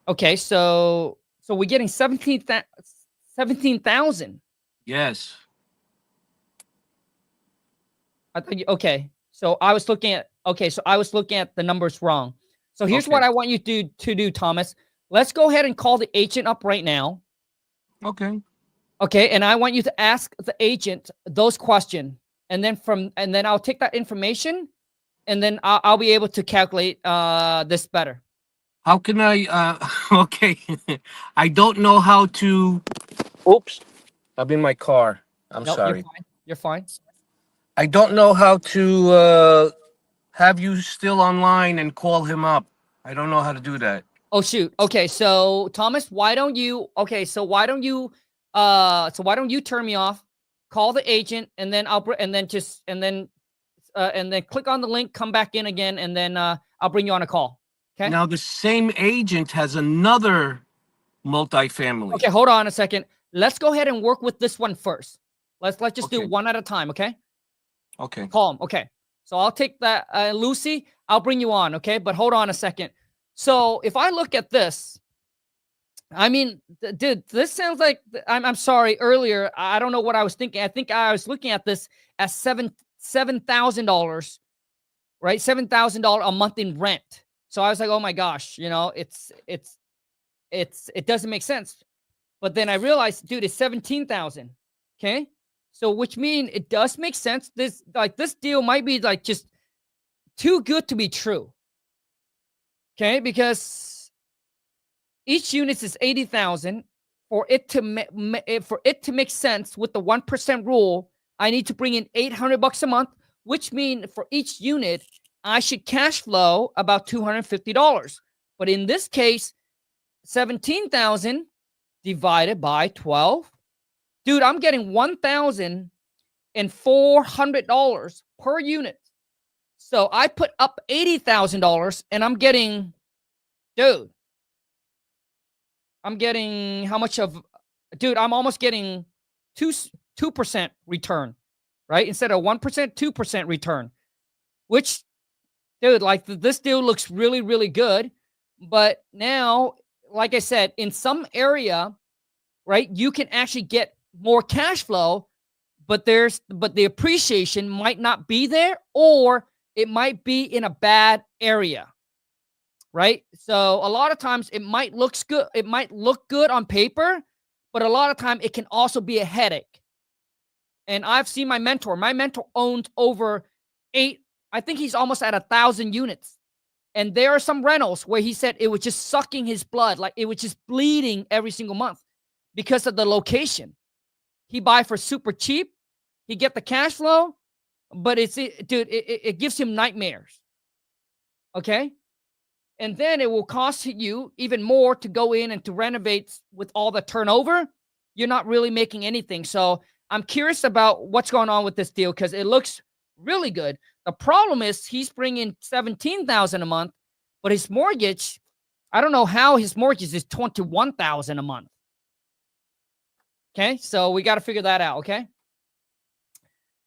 okay, so we're getting 17,000. Yes. I think, okay. So I was looking at the numbers wrong. So here's Okay. what I want you to do, Thomas. Let's go ahead and call the agent up right now. Okay. Okay, and I want you to ask the agent those questions, and then I'll take that information, and then I'll be able to calculate this better. How can I okay. I don't know how to. Oops. I'm in my car. I'm Nope, sorry. You're fine. I don't know how to have you still online and call him up. I don't know how to do that. Oh shoot. Okay, so Thomas, why don't you turn me off, call the agent, and then and then click on the link, come back in again, and then I'll bring you on a call. Okay? Now the same agent has another multifamily. Okay, hold on a second. Let's go ahead and work with this one first. Let's just do Okay. one at a time, okay? Okay. Call him. Okay. So I'll take that. Lucy, I'll bring you on, okay? But hold on a second. So if I look at this, I mean, dude, this sounds like, I'm sorry, earlier, I don't know what I was thinking. I think I was looking at this as $7,000, right? $7,000 a month in rent. So I was like, oh my gosh, it doesn't make sense. But then I realized, dude, it's 17,000. Okay. So which means it does make sense. This deal might be like just too good to be true. Okay. Because each unit is 80,000. For it to make sense with the 1% rule, I need to bring in $800 a month, which means for each unit, I should cash flow about $250. But in this case, 17,000 divided by 12. Dude, I'm getting $1,400 per unit. So I put up $80,000 and I'm getting, dude, I'm getting how much of, dude, I'm almost getting 2% return, right? Instead of 1%, 2% return, which, dude, like this deal looks really, really good. But now, like I said, in some area, right, you can actually get more cash flow, but the appreciation might not be there, or it might be in a bad area. right? So a lot of times it might looks good. It might look good on paper, but a lot of time it can also be a headache. And I've seen my mentor. My mentor owns over I think he's almost at 1,000 units. And there are some rentals where he said it was just sucking his blood, like it was just bleeding every single month because of the location. He buy for super cheap. He get the cash flow, but it gives him nightmares. Okay. And then it will cost you even more to go in and to renovate with all the turnover. You're not really making anything. So I'm curious about what's going on with this deal because it looks really good. The problem is he's bringing 17,000 a month, but his mortgage, I don't know how his mortgage is 21,000 a month. Okay, so we got to figure that out. Okay,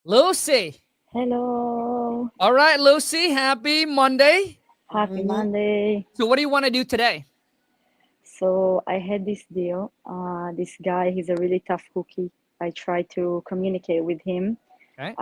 Lucy. Hello. All right, Lucy. Happy Monday. Happy Monday. So what do you want to do today? So I had this deal. This guy, he's a really tough cookie. I tried to communicate with him. Okay.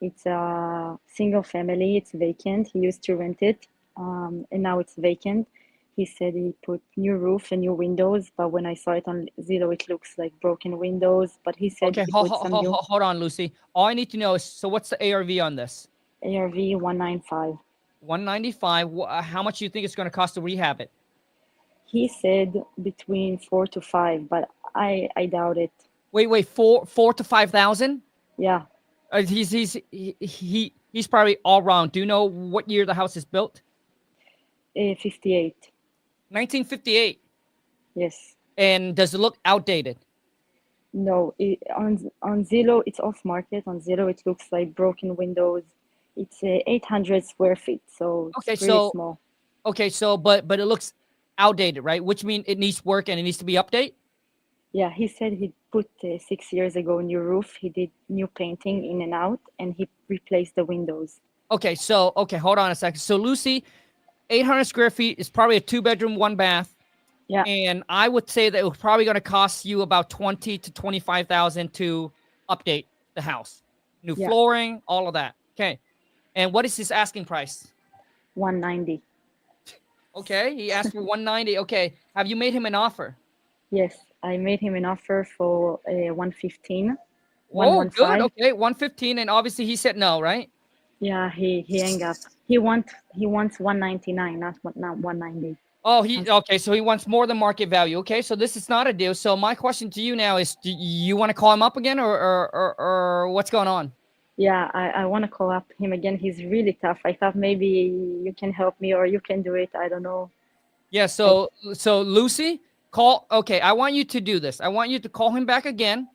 It's a single family. It's vacant. He used to rent it, and now it's vacant. He said he put new roof and new windows, but when I saw it on Zillow, it looks like broken windows. But he said Okay, he put some new hold on, Lucy. All I need to know is, so what's the ARV on this? ARV 195. 195. How much do you think it's going to cost to rehab it? He said between 4 to 5, but I doubt it. Wait, 4 to 5,000? Yeah. He's probably all wrong. Do you know what year the house is built? 58. 1958. Yes. And does it look outdated? No, on Zillow, it's off market. On Zillow, it looks like broken windows. It's 800 square feet, so Okay, it's pretty small. Okay, so but it looks outdated, right? Which means it needs work and it needs to be updated? Yeah, he said he put 6 years ago new roof. He did new painting in and out, and he replaced the windows. Okay, hold on a second. So Lucy, 800 square feet is probably a 2-bedroom, 1-bath. Yeah. And I would say that it was probably going to cost you about 20 to 25,000 to update the house. New flooring, all of that. Okay. And what is his asking price? 190. Okay, he asked for 190. Okay. Have you made him an offer? Yes, I made him an offer for 115. Oh, good. Okay, 115, and obviously he said no, right? Yeah, he hung up. He wants 199, not 190. Oh, okay, so he wants more than market value. Okay, so this is not a deal. So my question to you now is, do you want to call him up again, or what's going on? Yeah, I want to call up him again. He's really tough. I thought maybe you can help me or you can do it. I don't know. Yeah, so Lucy, okay, I want you to do this. I want you to call him back again.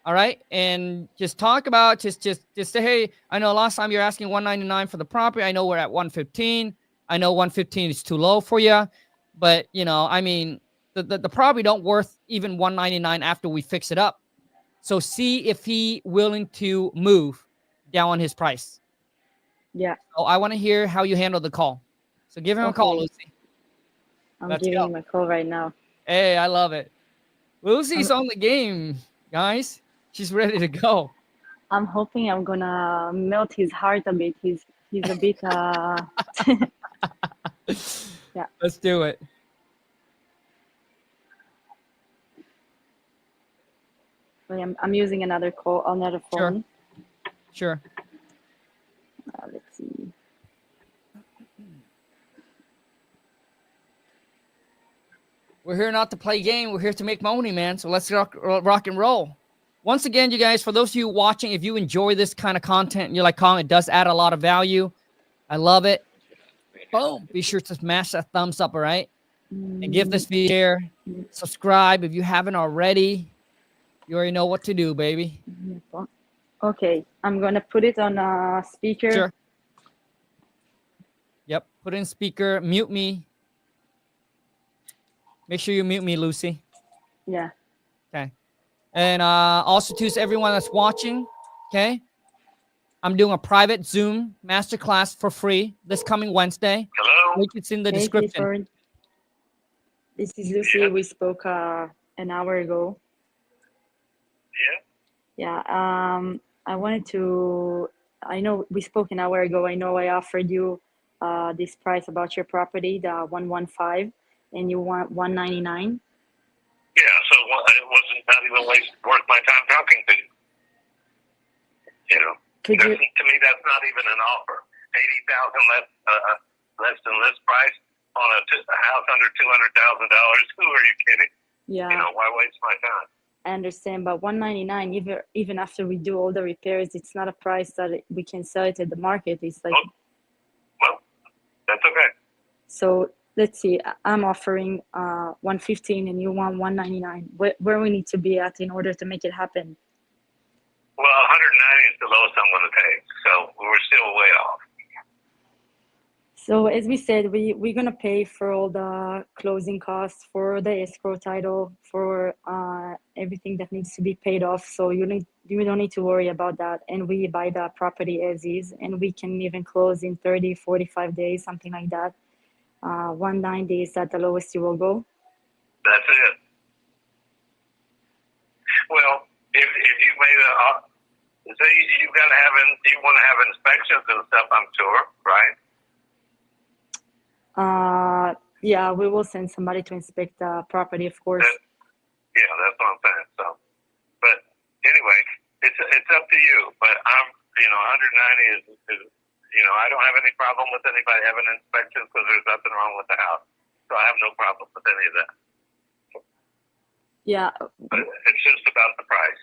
All right, and just talk about just say, hey, I know last time you're asking 199 for the property. I know we're at 115. I know 115 is too low for you, but I mean, the property don't worth even 199 after we fix it up. So see if he willing to move down on his price. Yeah. So I want to hear how you handle the call. So give him a call, Lucy. I'm giving him a call right now. Hey, I love it. Lucy's on the game, guys. She's ready to go. I'm hoping I'm gonna melt his heart a bit. He's a bit yeah. Let's do it. I'm using another phone. Sure. Let's see. We're here not to play game. We're here to make money, man. So let's rock and roll. Once again, you guys, for those of you watching, if you enjoy this kind of content and you like comment, it does add a lot of value. I love it. Boom. Be sure to smash that thumbs up, all right? And give this video a share. Subscribe if you haven't already. You already know what to do, baby. Okay, I'm going to put it on speaker. Sure. Yep, put in speaker. Mute me. Make sure you mute me, Lucy. Yeah. Okay. And also to everyone that's watching, okay? I'm doing a private Zoom masterclass for free this coming Wednesday. Hello. Link is in the description. Clifford. This is Lucy. We spoke an hour ago. Yeah. I wanted to. I know we spoke an hour ago. I know I offered you this price about your property, the 115, and you want 199. Yeah, so it wasn't not even worth my time talking to you. You know, Could you? to me, that's not even an offer. 80,000 less than list price on a house under $200,000. Who are you kidding? Yeah. You know, why waste my time? I understand, but 199, even after we do all the repairs, it's not a price that we can sell it at the market. It's like, Well, that's okay. so let's see. I'm offering 115, and you want 199. Where we need to be at in order to make it happen? Well, 190 is the lowest I'm going to take, so we're still way off. So as we said, we're gonna pay for all the closing costs, for the escrow title, for everything that needs to be paid off. So you don't need to worry about that. And we buy the property as is, and we can even close in 30, 45 days, something like that. 190 is at the lowest you will go. That's it. Well, if you made say you got to you want to have inspections and stuff, I'm sure, right? Yeah, we will send somebody to inspect the property, of course. Yeah, that's what I'm saying. So, but anyway, it's up to you. But 190 is I don't have any problem with anybody having inspections because there's nothing wrong with the house. So I have no problem with any of that. Yeah. But it's just about the price.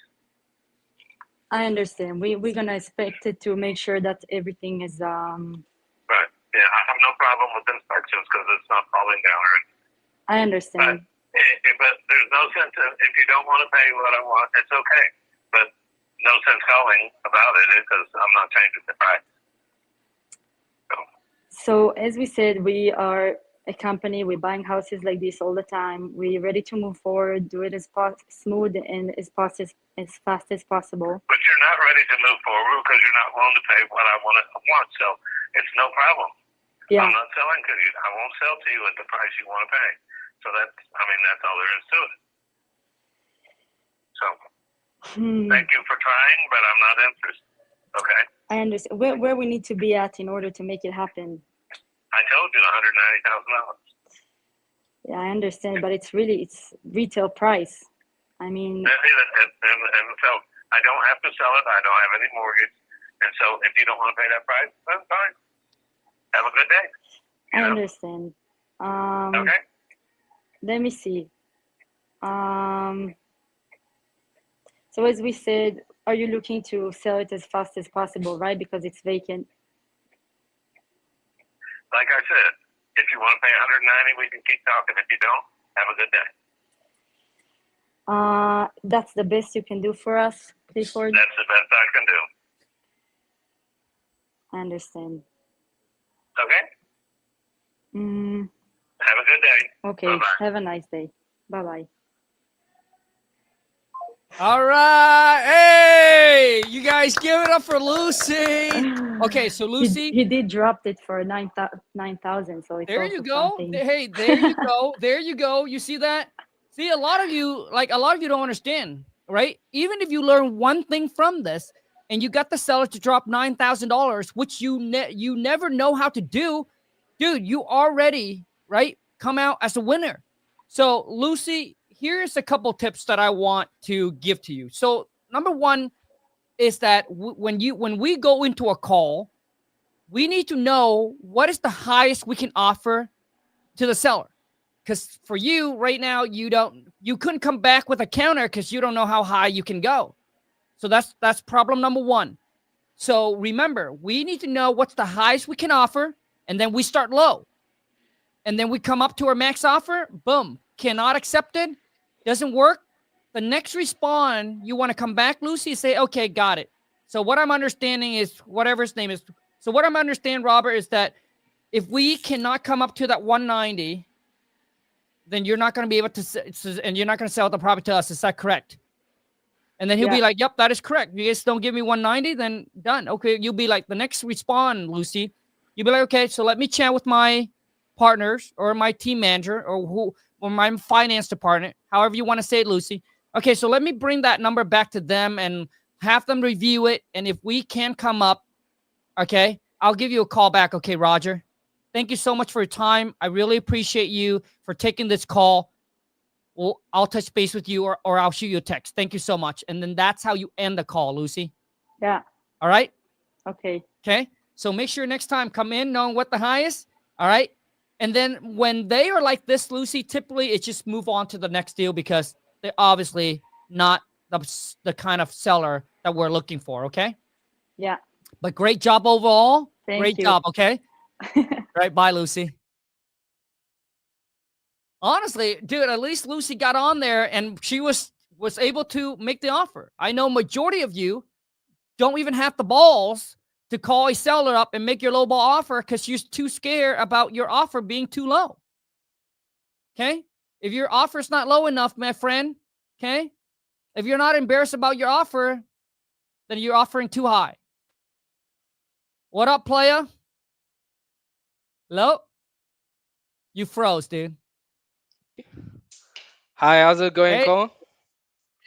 I understand. We're gonna inspect it to make sure that everything is Right. Yeah, I have no problem with inspections because it's not falling down or anything. I understand. But there's no sense if you don't want to pay what I want, it's okay. But no sense calling about it because I'm not changing the price. So as we said, we are a company. We're buying houses like this all the time. We're ready to move forward, do it as smooth and as fast as possible. But you're not ready to move forward because you're not willing to pay what I want. So it's no problem. Yeah. I'm not selling to you. I won't sell to you at the price you want to pay. So that's all there is to it. So thank you for trying, but I'm not interested. Okay? I understand where we need to be at in order to make it happen. I told you $190,000. Yeah, I understand, but it's retail price. I mean, and so I don't have to sell it. I don't have any mortgage. And so if you don't want to pay that price, that's fine. Have a good day. I understand. Okay? Let me see. So as we said, are you looking to sell it as fast as possible, right? Because it's vacant. Like I said, if you want to pay $190, we can keep talking. If you don't, have a good day. That's the best you can do for us, Clifford? That's the best I can do. I understand. Okay? Have a good day. Okay. Bye-bye. Have a nice day. Bye-bye. All right. Hey, you guys give it up for Lucy. Okay, so Lucy. He did drop it for 9,000. So it's there also you go. something. Hey, there you go. There you go. You see that? See, a lot of you don't understand, right? Even if you learn one thing from this and you got the seller to drop $9,000, which you never know how to do, dude, you already, right, come out as a winner. So, Lucy, here's a couple tips that I want to give to you. So, number one is that when we go into a call, we need to know what is the highest we can offer to the seller. Because for you right now, you couldn't come back with a counter because you don't know how high you can go. So that's problem number one. So remember, we need to know what's the highest we can offer, and then we start low. And then we come up to our max offer, boom, cannot accept it, doesn't work. The next respond, you want to come back, Lucy, say, okay, got it. So what I'm understanding is, whatever his name is, so what I'm understanding, Robert, is that if we cannot come up to that 190, then you're not going to be able to, and you're not going to sell the property to us. Is that correct? And then he'll be like, yep, that is correct. You guys don't give me 190, then done. Okay, you'll be like, the next respond, Lucy, you'll be like, okay, so let me chat with my partners or my team manager or my finance department, however you want to say it, Lucy. Okay, so let me bring that number back to them and have them review it. And if we can come up, okay, I'll give you a call back. Okay, Roger. thank you so much for your time. I really appreciate you for taking this call. Well, I'll touch base with you or I'll shoot you a text. Thank you so much. And then that's how you end the call, Lucy. Yeah. All right? Okay. Okay? So make sure next time come in knowing what the high is. All right? And then when they are like this, Lucy, typically it's just move on to the next deal because they're obviously not the kind of seller that we're looking for, okay? Yeah. But great job overall. Great Thank you. job, okay? All right, bye, Lucy. Honestly, dude, at least Lucy got on there and she was able to make the offer. I know majority of you don't even have the balls to call a seller up and make your lowball offer because you're too scared about your offer being too low. Okay? If your offer's not low enough, my friend, okay? If you're not embarrassed about your offer, then you're offering too high. What up, playa? Hello? You froze, dude. Hi, how's it going, Hey, Cole?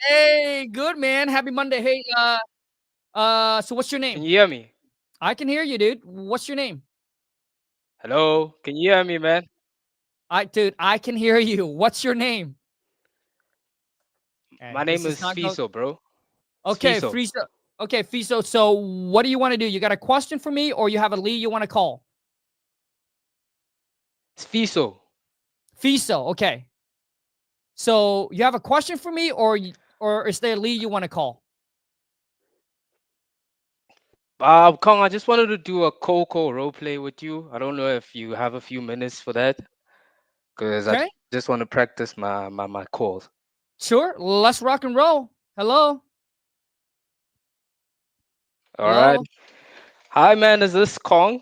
hey, good man. Happy Monday. Hey, so what's your Can name? you hear me? I can hear you, dude. What's your name? Hello? Can you hear me, man? Dude, I can hear you. What's your name? My This name is is not go. Fiso, bro. It's Okay, Fiso. Fiso. Okay, Fiso. So what do you want to do? You got a question for me or you have a lead you want to call? It's Fiso. Fiso, okay. So you have a question for me or is there a lead you want to call? Kong, I just wanted to do a Coco role play with you. I don't know if you have a few minutes for that, because I Okay, just want to practice my calls. sure. Let's rock and roll. Hello? All right. Hello? Hi, man. Is this Kong?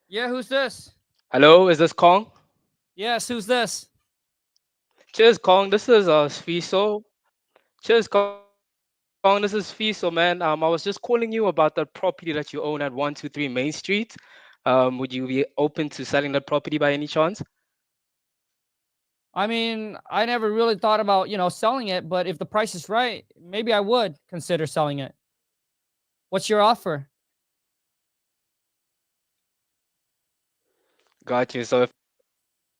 Yeah, who's this? Hello, is this Kong? Yes, who's this? Cheers, Kong. This is Fiso. Cheers, Kong. This is Fiso, man. I was just calling you about that property that you own at 123 Main Street. Would you be open to selling that property by any chance? I mean, I never really thought about, selling it, but if the price is right, maybe I would consider selling it. What's your offer? Got you. So if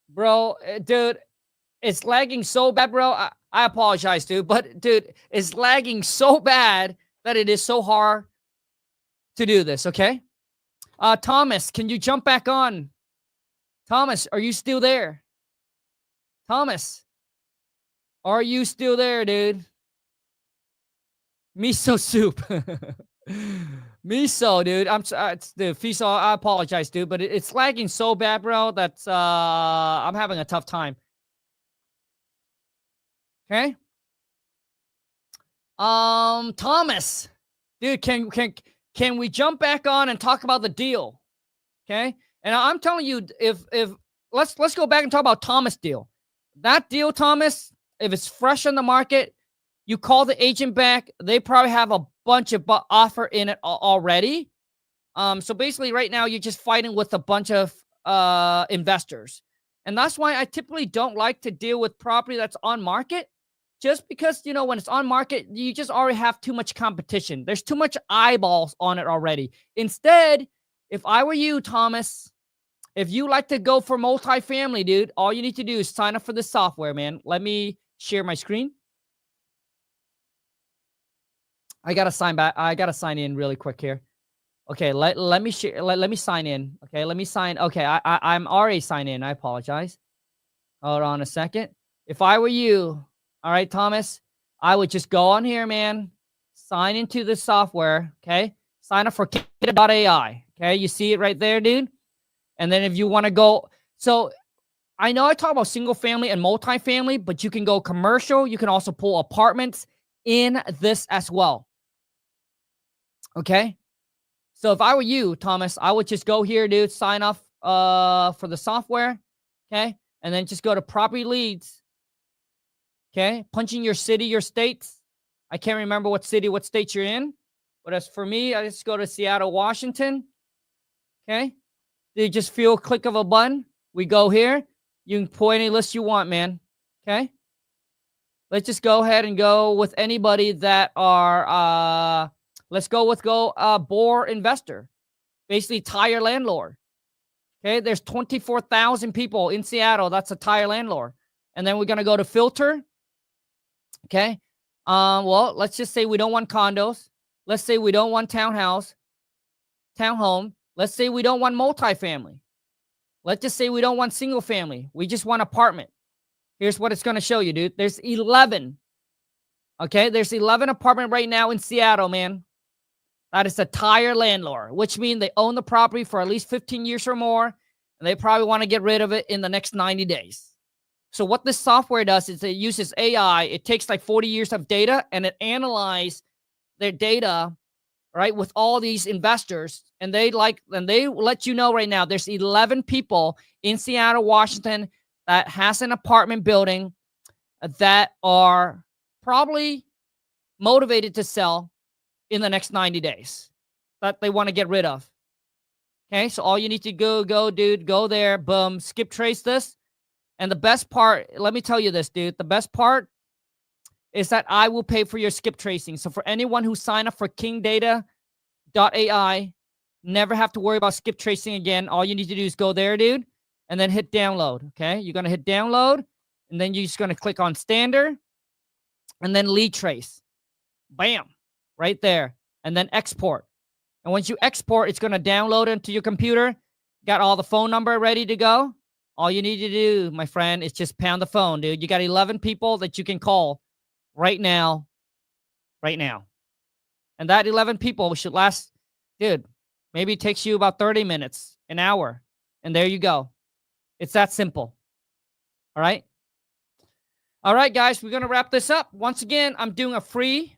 Bro, dude, it's lagging so bad, bro. I apologize, dude, but dude, it's lagging so bad that it is so hard to do this, okay? Thomas, can you jump back on? Thomas, are you still there? Thomas, are you still there, dude? Miso soup. Miso, dude. Dude, Fiso, I apologize, dude, but it's lagging so bad, bro, that I'm having a tough time. Okay? Thomas. Dude, can we jump back on and talk about the deal? Okay? And I'm telling you, if let's go back and talk about Thomas deal. That deal, Thomas, if it's fresh on the market, you call the agent back. They probably have a bunch of offer in it already. So basically, right now you're just fighting with a bunch of investors, and that's why I typically don't like to deal with property that's on market. Just because when it's on market, you just already have too much competition. There's too much eyeballs on it already. Instead, if I were you, Thomas, if you like to go for multifamily, dude, all you need to do is sign up for the software, man. Let me share my screen. I gotta sign in really quick here. Okay, let me share. Let me sign in. Okay, let me sign. Okay, I'm already signed in. I apologize. Hold on a second. If I were you, all right, Thomas, I would just go on here, man. Sign into the software. Okay, sign up for Kida.ai. Okay, you see it right there, dude. And then if you want to go, so I know I talk about single family and multifamily, but you can go commercial. You can also pull apartments in this as well. Okay. So if I were you, Thomas, I would just go here, dude, sign off for the software. Okay. And then just go to property leads. Okay. Punch in your city, your states. I can't remember what city, what state you're in. But as for me, I just go to Seattle, Washington. Okay. You just feel a click of a button. We go here. You can pull any list you want, man. Okay. Let's just go ahead and go with anybody that are let's go with Bore Investor. Basically tire landlord. Okay, there's 24,000 people in Seattle. That's a tire landlord. And then we're going to go to filter. Okay. Well, let's just say we don't want condos. Let's say we don't want townhome. Let's say we don't want multifamily. Let's just say we don't want single family. We just want apartment. Here's what it's going to show you, dude. There's 11. Okay, there's 11 apartment right now in Seattle, man. That is a tire landlord, which means they own the property for at least 15 years or more, and they probably want to get rid of it in the next 90 days. So what this software does is it uses AI. It takes like 40 years of data, and it analyzes their data, right, with all these investors, and they let you know right now there's 11 people in Seattle, Washington that has an apartment building that are probably motivated to sell in the next 90 days that they want to get rid of. Okay, so all you need to go, dude, go there, boom, skip trace this. And the best part, let me tell you this, dude, the best part is that I will pay for your skip tracing. So for anyone who signed up for kingdata.ai, never have to worry about skip tracing again. All you need to do is go there, dude, and then hit download, okay? You're going to hit download, and then you're just going to click on standard, and then lead trace. Bam. Right there, and then export. And once you export, it's going to download into your computer. Got all the phone number ready to go. All you need to do, my friend, is just pound the phone, dude. You got 11 people that you can call right now. And that 11 people should last, dude, maybe it takes you about 30 minutes, an hour. And there you go. It's that simple. All right? All right, guys, we're going to wrap this up. Once again, I'm doing a free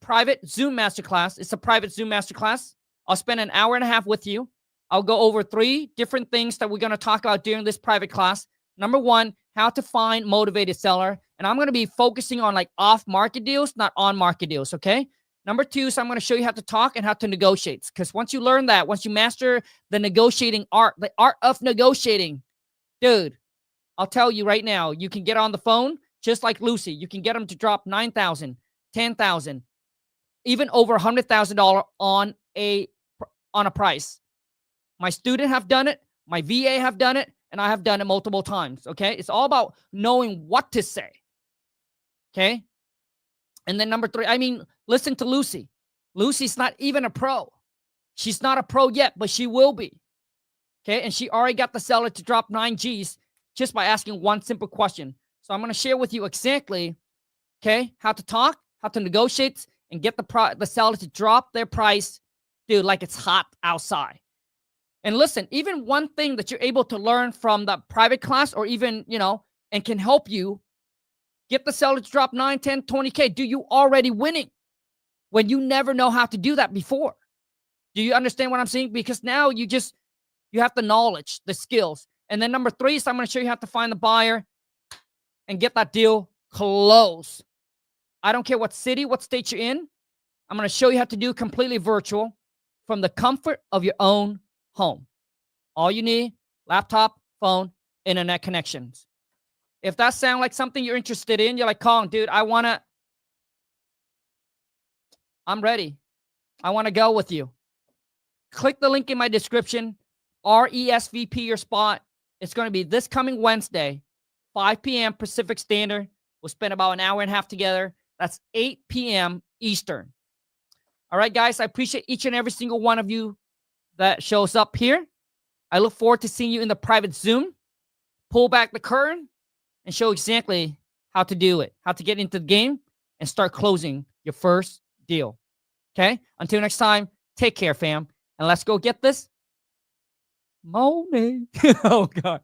private Zoom masterclass. It's a private Zoom masterclass. I'll spend an hour and a half with you. I'll go over 3 different things that we're going to talk about during this private class. Number 1, how to find motivated seller. And I'm going to be focusing on like off-market deals, not on-market deals, okay? Number 2, so I'm going to show you how to talk and how to negotiate. Because once you learn that, once you master the negotiating art, the art of negotiating, dude, I'll tell you right now, you can get on the phone just like Lucy. You can get them to drop $9,000, $10,000, even over $100,000 on a price. My student have done it. My VA have done it. And I have done it multiple times. Okay. It's all about knowing what to say. Okay. And then number 3, I mean, listen to Lucy. Lucy's not even a pro. She's not a pro yet, but she will be. Okay. And she already got the seller to drop 9 G's just by asking one simple question. So I'm going to share with you exactly, okay, how to talk, how to negotiate, and get the seller to drop their price, dude, like it's hot outside. And listen, even one thing that you're able to learn from the private class or even, and can help you get the seller to drop 9, 10, 20K, do you already winning when you never know how to do that before? Do you understand what I'm saying? Because now you have the knowledge, the skills. And then number 3 is I'm going to show you how to find the buyer and get that deal closed. I don't care what city, what state you're in. I'm going to show you how to do completely virtual from the comfort of your own home. All you need, laptop, phone, internet connections. If that sounds like something you're interested in, you're like, Kong, dude, I'm ready. I want to go with you. Click the link in my description, RESVP your spot. It's going to be this coming Wednesday, 5 p.m. Pacific Standard. We'll spend about an hour and a half together. That's 8 p.m. Eastern. All right, guys, I appreciate each and every single one of you that shows up here. I look forward to seeing you in the private Zoom. Pull back the curtain and show exactly how to do it, how to get into the game and start closing your first deal. Okay? Until next time, take care, fam. And let's go get this money. Oh, God.